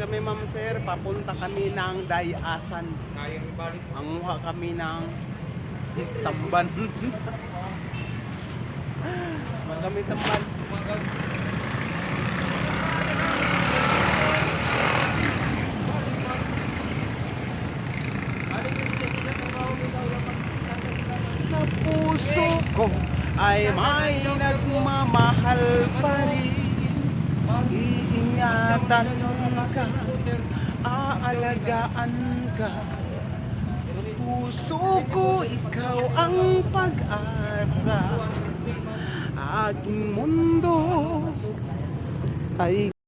kami, ma'am sir. Papunta kami ng Dayasan. Kayang ibalik. Manguha kami ng tamban. Kami tamban. Sa puso ko ay may nagmamahal pa rin. Iingatan ka, aalagaan ka. Sa puso ko ikaw ang pag-asa. Aking mundo ay